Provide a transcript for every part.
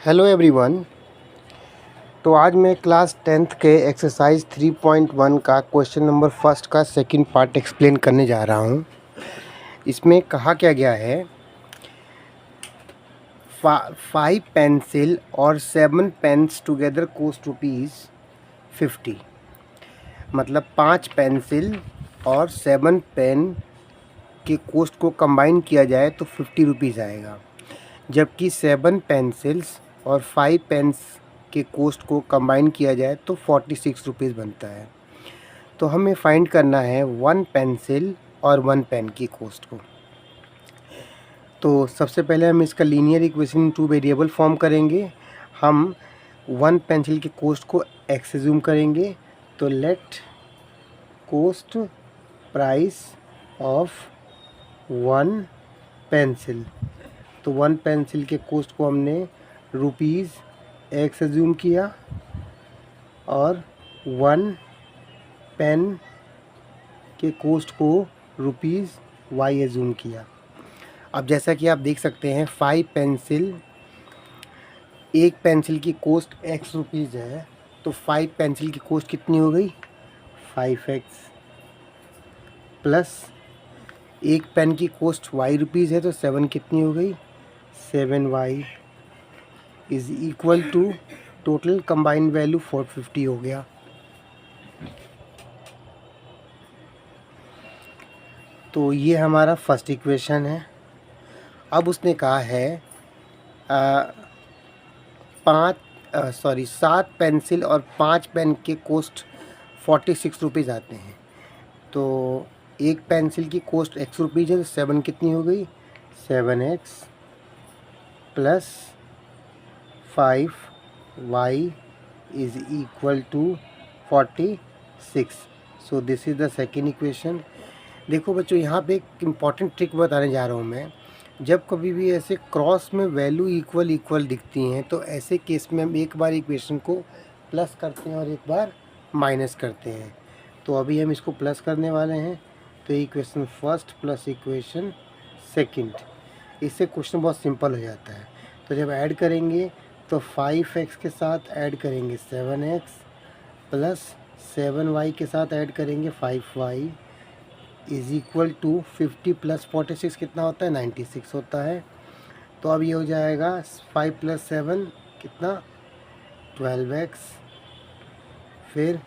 Hello everyone. तो आज मैं क्लास 10th के एक्सरसाइज 3.1 का क्वेश्चन नंबर फर्स्ट का सेकंड पार्ट एक्सप्लेन करने जा रहा हूँ। इसमें कहा क्या गया है, 5 पेंसिल और 7 पेन्स टुगेदर कोस्ट ₹50। मतलब 5 पेंसिल और 7 पेन के कोस्ट को कंबाइन किया जाए तो ₹50 आएगा, जबकि 7 पेंसिल्स और 5 पेन्स के कोस्ट को कंबाइन किया जाए तो ₹46 बनता है। तो हमें फाइंड करना है 1 पेंसिल और 1 पेन की कोस्ट को। तो सबसे पहले हम इसका लीनियर इक्वेशन 2 वेरिएबल फॉर्म करेंगे। हम 1 पेंसिल की कोस्ट को x एज्यूम करेंगे, तो let cost price of 1 pencil, तो 1 पेंसिल के कोस्ट को हमने ₹x एज्यूम किया और 1 पेन के कोस्ट को ₹y एज्यूम किया। अब जैसा कि आप देख सकते हैं 5 पेंसिल, एक पेंसिल की कोस्ट ₹x है, तो 5 पेंसिल की कोस्ट कितनी हो गई 5x, प्लस एक पेन की कोस्ट ₹y है, तो 7 कितनी हो गई 7y is equal to total combined value 450 हो गया। तो ये हमारा फर्स्ट इक्वेशन है। अब उसने कहा है 7 पेंसिल और 5 पेन के कोस्ट ₹46 आते हैं। तो एक पेंसिल की कोस्ट ₹x है, तो 7 कितनी हो गई 7x plus 5y is equal to 46। So this is the second equation. देखो बच्चों, यहाँ पे एक इम्पॉर्टेंट ट्रिक बताने जा रहा हूँ मैं। जब कभी भी ऐसे क्रॉस में वैल्यू इक्वल दिखती हैं, तो ऐसे केस में हम एक बार इक्वेशन को प्लस करते हैं और एक बार माइनस करते हैं। तो अभी हम इसको प्लस करने वाले हैं, तो equation first plus equation second, इससे क्वेश्चन बहुत सिंपल हो जाता है। तो जब ऐड करेंगे तो 5x के साथ ऐड करेंगे 7x प्लस 7y के साथ ऐड करेंगे 5y is equal to 50 plus 46 कितना होता है 96 होता है। तो अब ये हो जाएगा 5 प्लस 7 कितना 12x, फिर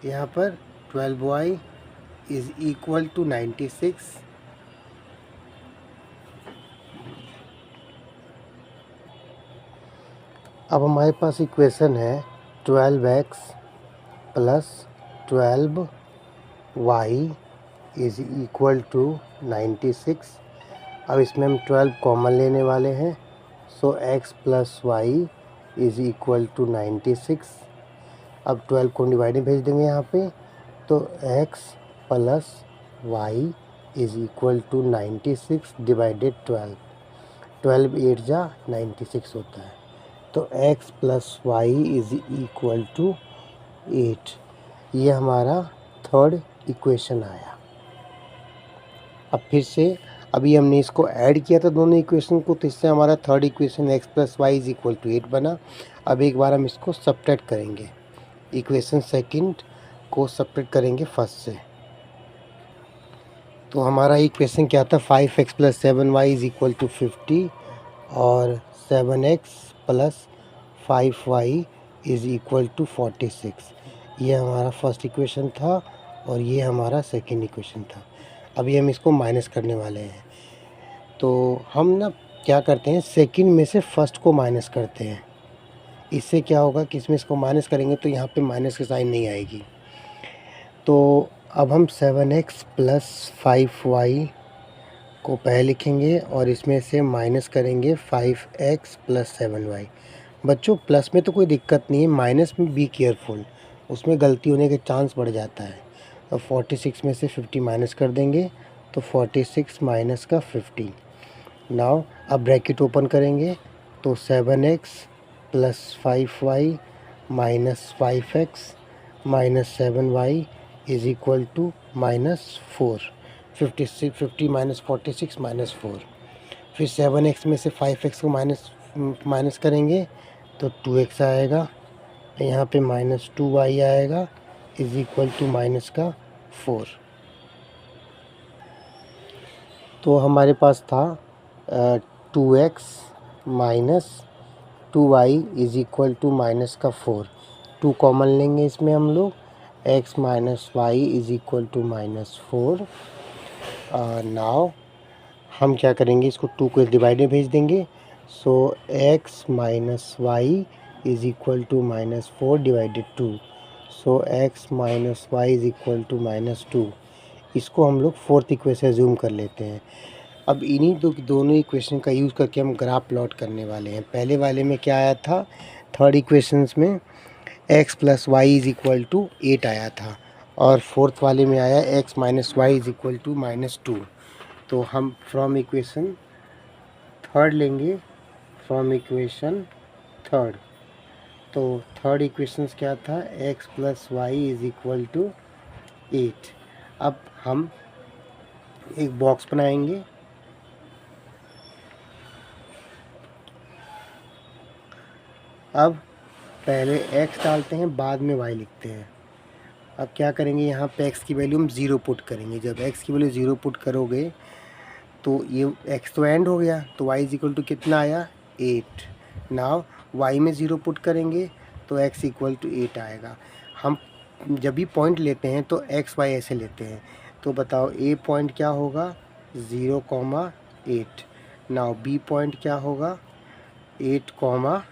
यहाँ पर 12y इज़ इक्वल टू 96। अब हमारे पास इक्वेशन है 12x plus 12y is equal to 96। अब इसमें हम 12 कॉमन लेने वाले हैं, सो x plus y is equal to 96। अब 12 को डिवाइड में भेज देंगे यहाँ पे, तो x plus y is equal to 96 divided 12 8 जा 96 होता है। तो x plus y is equal to 8। ये हमारा थर्ड इक्वेशन आया। अब फिर से अभी हमने इसको ऐड किया था दोनों इक्वेशन को, तो इससे हमारा third equation x plus y is equal to 8 बना। अब एक बार हम इसको सब्ट्रैक्ट करेंगे, इक्वेशन सेकंड को सब्ट्रैक्ट करेंगे फर्स्ट से। तो हमारा इक्वेशन क्या था 5x plus 7y is equal to 50 और 7x plus 5y is equal to 46। ये हमारा फर्स्ट इक्वेशन था और ये हमारा सेकंड इक्वेशन था। अभी हम इसको माइनस करने वाले हैं, तो हम ना क्या करते हैं सेकंड में से फर्स्ट को माइनस करते हैं। इससे क्या होगा कि इसमें इसको माइनस करेंगे तो यहाँ पे माइनस की साइन नहीं आएगी। तो अब हम 7x प्लस 5y को पहले लिखेंगे और इसमें से माइनस करेंगे 5x प्लस 7y। बच्चों प्लस में तो कोई दिक्कत नहीं है, माइनस में बी केयरफुल, उसमें गलती होने के चांस बढ़ जाता है। तो 46 में से 50 माइनस कर देंगे, तो 46 माइनस का 50। नाउ अब ब्रैकेट ओपन करेंगे, तो 7x plus 5y minus 5x minus 7y is equal to -4। 50 minus 46 minus 4, फिर 7x में से 5x को माइनस माइनस करेंगे तो 2x आएगा, यहाँ पे -2y आएगा इज इक्वल टू माइनस का 4। तो हमारे पास था 2x minus 2y is equal to minus का 4। 2 कॉमन लेंगे इसमें हम लोग, x minus y is equal to -4। Now हम क्या करेंगे, इसको 2 को डिवाइड में भेज देंगे। So x minus y is equal to -4 divided 2। So x minus y is equal to -2। इसको हम लोग फोर्थ इक्वेशन जूम कर लेते हैं। अब इन्हीं दोनों इक्वेशन का यूज़ करके हम ग्राफ प्लॉट करने वाले हैं। पहले वाले में क्या आया था, थर्ड इक्वेशंस में x plus y is equal to 8 आया था, और फोर्थ वाले में आया x minus y is equal to -2। तो हम फ्रॉम इक्वेशन थर्ड लेंगे, फ्रॉम इक्वेशन थर्ड। तो थर्ड इक्वेशंस क्या था, x plus y is equal to 8। अब हम एक बॉक्स बनाएंगे, अब पहले x डालते हैं, बाद में y लिखते हैं। अब क्या करेंगे, यहाँ पे x की वैल्यू हम 0 पुट करेंगे। जब x की वैल्यू 0 पुट करोगे तो ये x तो एंड हो गया, तो y इज इक्वल टू कितना आया, 8। नाउ y में 0 पुट करेंगे तो x इक्वल टू 8 आएगा। हम जब भी पॉइंट लेते हैं तो x y ऐसे लेते हैं। तो बताओ a पॉइंट क्या होगा, 0,8। नाउ b पॉइंट क्या होगा, 8,0।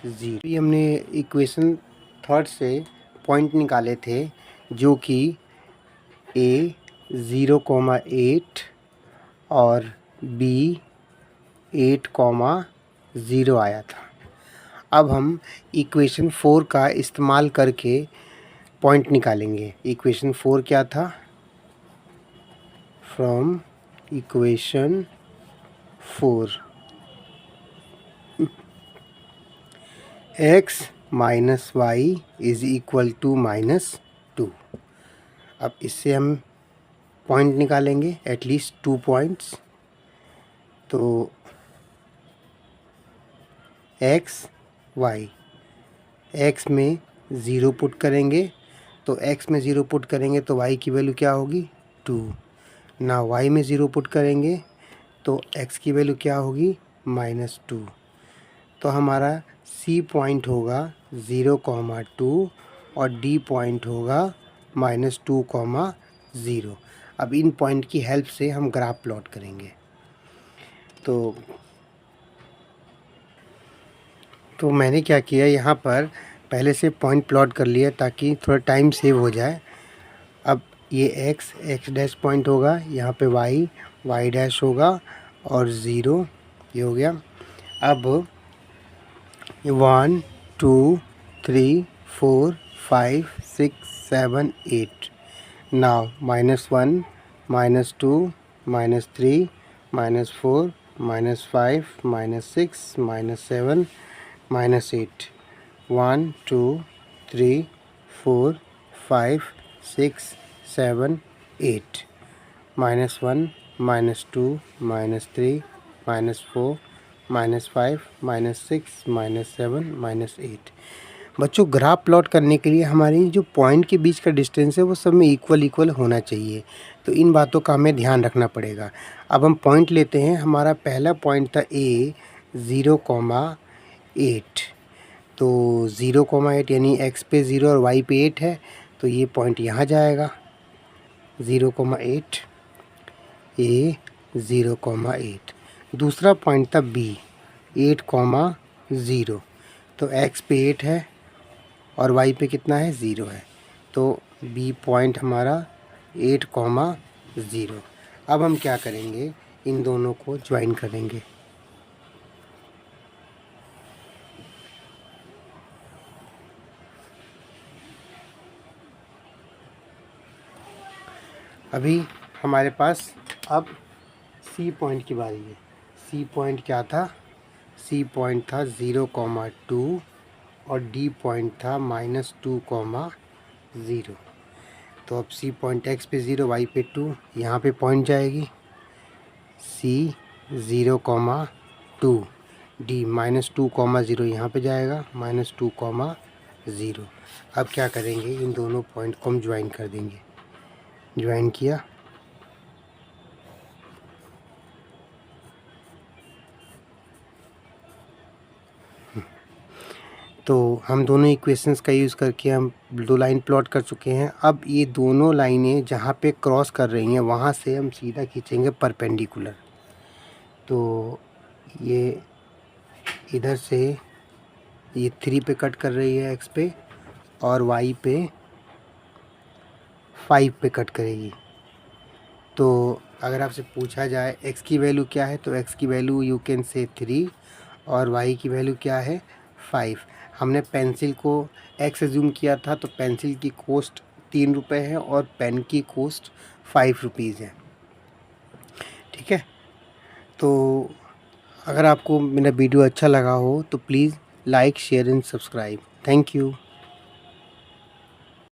अभी हमने इक्वेशन थर्ड से पॉइंट निकाले थे, जो कि a 0,8 और b 8,0 आया था। अब हम इक्वेशन 4 का इस्तेमाल करके पॉइंट निकालेंगे। इक्वेशन 4 क्या था, from equation 4 x minus y is equal to -2। अब इससे हम पॉइंट निकालेंगे, एटलीस्ट 2 पॉइंट्स। तो x y, x में 0 पुट करेंगे तो x में 0 पुट करेंगे तो y की वैल्यू क्या होगी, 2। ना y में 0 पुट करेंगे तो x की वैल्यू क्या होगी, -2। तो हमारा C पॉइंट होगा 0,2 और D पॉइंट होगा -2,0। अब इन पॉइंट की हेल्प से हम ग्राफ प्लॉट करेंगे। तो मैंने क्या किया, यहाँ पर पहले से पॉइंट प्लॉट कर लिया ताकि थोड़ा टाइम सेव हो जाए। अब ये x डैश पॉइंट होगा, यहाँ पे y डैश होगा, और 0 ये हो गया। अब 1 2 3 4 5 6 7 8। नाउ -1 -2 -3 -4 -5 -6 -7 -8। 1 2 3 4 5 6 7 8। -1 -2 -3 -4 -5 -6 -7 -8। बच्चों, ग्राफ प्लॉट करने के लिए हमारी जो पॉइंट के बीच का डिस्टेंस है वो सब में इक्वल होना चाहिए। तो इन बातों का हमें ध्यान रखना पड़ेगा। अब हम पॉइंट लेते हैं। हमारा पहला पॉइंट था a 0,8। तो 0,8 यानी x पे 0 और y पे 8 है, तो ये पॉइंट यहाँ जाएगा, 0,8 a 0,8। दूसरा पॉइंट था b 8,0। तो x पे 8 है और y पे कितना है, 0 है। तो b पॉइंट हमारा 8,0। अब हम क्या करेंगे, इन दोनों को ज्वाइन करेंगे। अभी हमारे पास अब C पॉइंट की बारी है। C पॉइंट क्या था, C पॉइंट था 0,2 और D पॉइंट था -2,0। तो अब C पॉइंट x पे 0 y पे 2, यहाँ पे पॉइंट जाएगी C 0,2। डी -2, 0 यहाँ पे जाएगा, -2, 0। अब क्या करेंगे, इन दोनों पॉइंट को हम ज्वाइन कर देंगे। ज्वाइन किया, तो हम दोनों इक्वेशंस का यूज़ करके हम दो लाइन प्लॉट कर चुके हैं। अब ये दोनों लाइनें जहाँ पे क्रॉस कर रही हैं वहाँ से हम सीधा खींचेंगे परपेंडिकुलर। तो ये इधर से ये 3 पे कट कर रही है x पे, और y पे 5 पे कट करेगी। तो अगर आपसे पूछा जाए x की वैल्यू क्या है, तो x की वैल्यू यू कैन से 3 और y की वैल्यू क्या है 5। हमने पेंसिल को x एज्यूम किया था, तो पेंसिल की कॉस्ट 3 रुपये है और पेन की कॉस्ट 5 रुपीज़ है। ठीक है, तो अगर आपको मेरा वीडियो अच्छा लगा हो तो please like, share and subscribe. Thank you.